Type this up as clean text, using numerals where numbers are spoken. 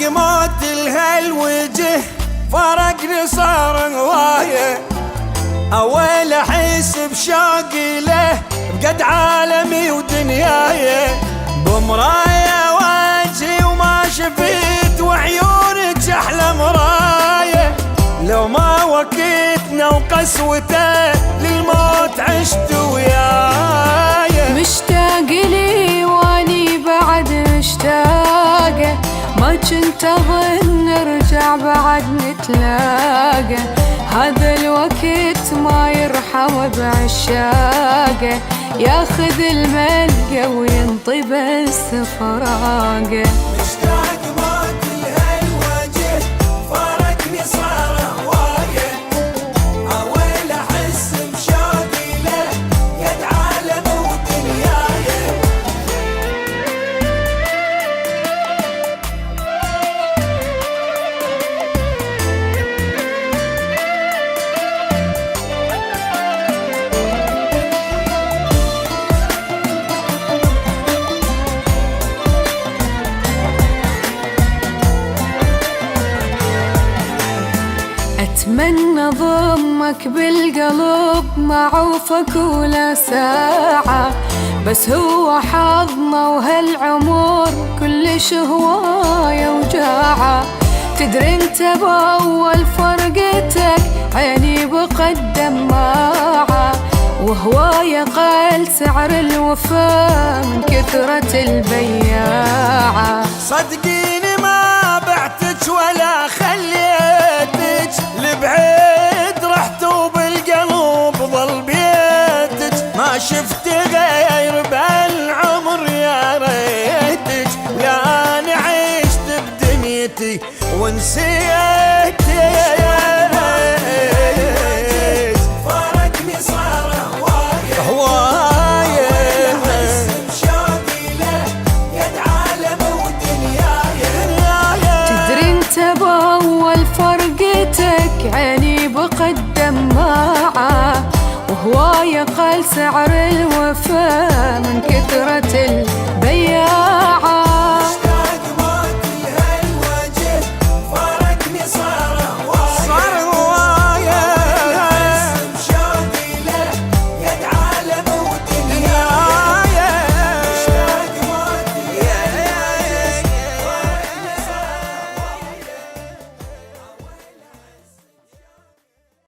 موت الهالوجه فرقني صار هوايه، اول احس بشوقي له بقد عالمي ودنياي، بمرايه وجهي وما شفت وعيونك احلى مرايه، لو ما وكتنا وقسوته للموت عشت وياي. مشتاق لي واني بعد مشتاقه، ما كنت اظن نرجع بعد نتلاقى، هذا الوقت ما يرحم بعشاقه، ياخذ الملقى وينطي بس فراقه. مشتاق موت الهالوجه فرقني صار هوايه، اول احس بشوقي له قد عالم ودنياي. أتمنى ضمك بالقلب معوفك ولا ساعة، بس هو حظنا وهالعمر كلش هواية وجاعة، تدري انت بأول فرقتك عيني بقد دماعة، وهواية قل سعر الوفا من كثرة البياعة. صدقيني ما بعتك ولا خليتك لبعيد، رحت وبالقلب ظل بيتك، ما شفت غير بالعمر يا ريتك، لا انا عشت بدنيتي ونسيتك، فرقني صار هوايه هوايه، بأول فرقتك عيني بقد دماعة، وهواية قل سعر الوفا من كثرة البياعة.